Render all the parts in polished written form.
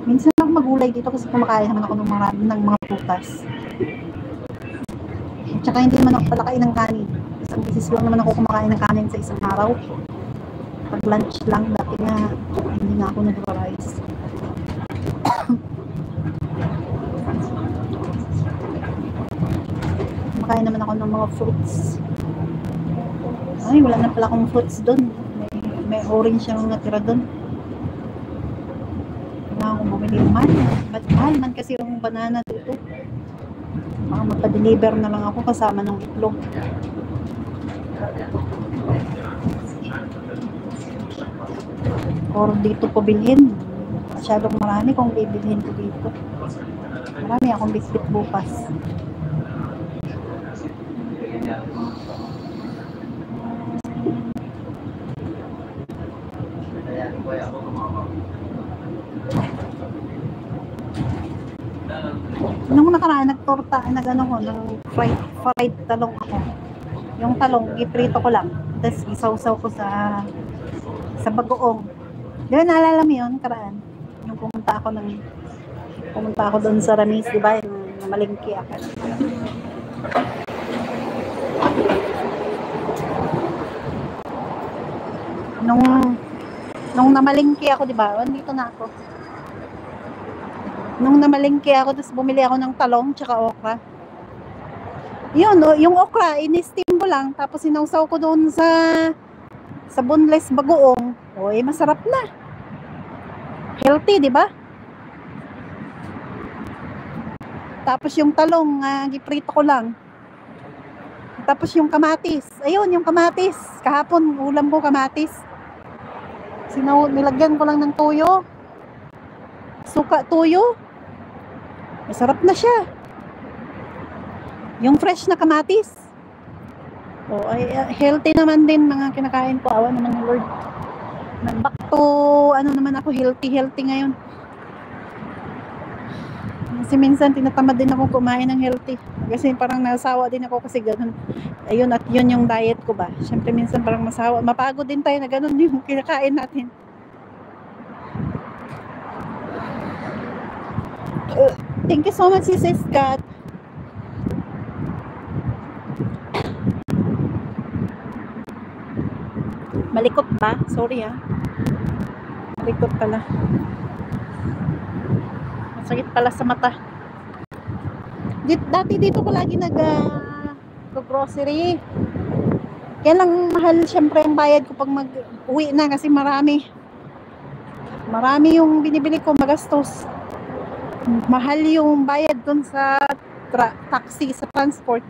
Minsan ako magulay dito kasi kumakain naman ako ng mga prutas. At saka hindi naman ako palakain ng kanin. Isang beses lang naman ako kumakain ng kanin sa isang araw. Pag lunch lang, dati nga hindi nga ako nag-rice. Kumakain naman ako ng mga fruits. Ay, wala na pala akong fruits doon. May orange yung natira doon. Kailangan akong bumili man. Ba't mahal man kasi yung banana dito. Baka magpa-deliver na lang ako kasama ng itlog. Or dito po bilhin. Masyadong marami kung bibilhin ko dito. Marami akong biscuit bukas. Nung nakaraan, nagtorta, fried talong ako. Yung talong, iprito ko lang. Tapos isaw-saw ko sa bagoong. Di ba naalala mo yun, karaan? Yung pumunta ako doon sa Ramis, di ba? Yung namalingki ako. Nung namalingki ako, di ba? Dito na ako. Nung namalingki ako, tapos bumili ako ng talong tsaka okra. Yun, yung okra, in-steam ko lang, tapos sinawsaw ko doon sa boneless bagoong. O, masarap na. Healthy, di ba? Tapos yung talong, giprito ko lang. Tapos yung kamatis. Ayun, yung kamatis. Kahapon, ulam ko kamatis. Nilagyan ko lang ng tuyo. Suka tuyo. Masarap na siya. Yung fresh na kamatis. O, healthy naman din mga kinakain ko. Awa naman ng Lord. Back to, naman ako, healthy ngayon. Kasi minsan tinatamad din ako kumain ng healthy. Kasi parang nasawa din ako kasi ganun. Ayun, at yun yung diet ko ba. Siyempre minsan parang masawa. Mapagod din tayo na ganun yung kinakain natin. Thank you so much, Sis Scott. Malikot ba? Sorry malikot pala. Masakit pala sa mata. Dati dito ko lagi nag-grocery. Kaya lang mahal syempre ang bayad ko pag mag-uwi na kasi marami yung binibili ko, magastos. Mahal yung bayad dun sa taxi, sa transport.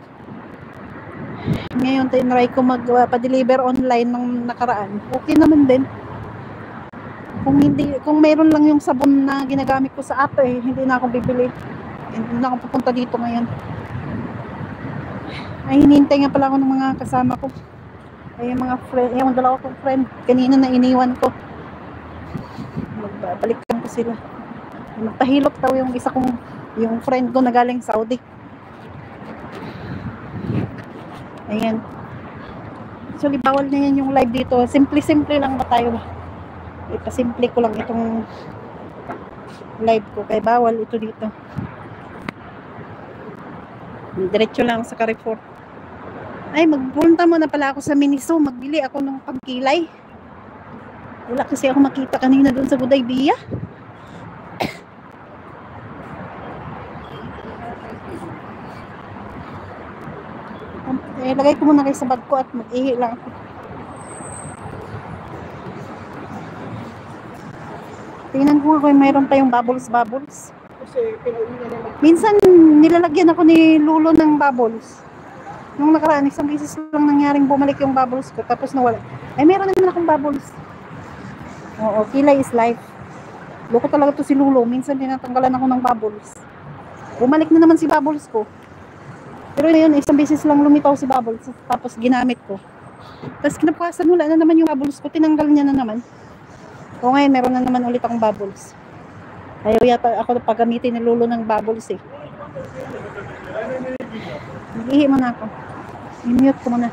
Ngayon tinry ko magpa-deliver online nung nakaraan. Okay naman din. Kung meron lang yung sabon na ginagamit ko sa app, hindi na ako bibili. Hindi na ako pupunta dito ngayon. Ay, hinihintay nga pala ako ng mga kasama ko. Ay, yung mga friend, yung dalawa kong friend, kanina na iniwan ko. Magbalikan ko sila. Magpahilot daw yung friend ko na galing Saudi. Ayan. Actually, bawal na yan yung live dito. Simple lang ba tayo ba? Ipasimple ko lang itong live ko. Kaya bawal ito dito. Diretso lang sa Carrefour. Ay, magpunta muna pala ako sa Miniso. Magbili ako ng pagkilay. Wala kasi ako makita kanina doon sa Budaybia. Lagay ko muna kayo sa bag ko at mag-ihi lang ako. Tingnan ko kung mayroon pa yung bubbles. Minsan nilalagyan ako ni Lulo ng bubbles. Nung nakaraan, isang beses lang nangyaring bumalik yung bubbles ko tapos nawala. Ay, meron naman akong bubbles. Oo, kilay is life. Loko talaga to si Lulo. Minsan tinatanggalan ako ng bubbles. Bumalik na naman si bubbles ko. Pero yun, isang beses lang lumitaw si bubbles tapos ginamit ko. Tapos kinabukasan, wala na naman yung bubbles ko. Tinanggal niya na naman. O ngayon, meron na naman ulit akong bubbles. Ayaw yata ako pagamitin ni Lulo ng bubbles Mag-ihi mo na ako. I-mute ko muna.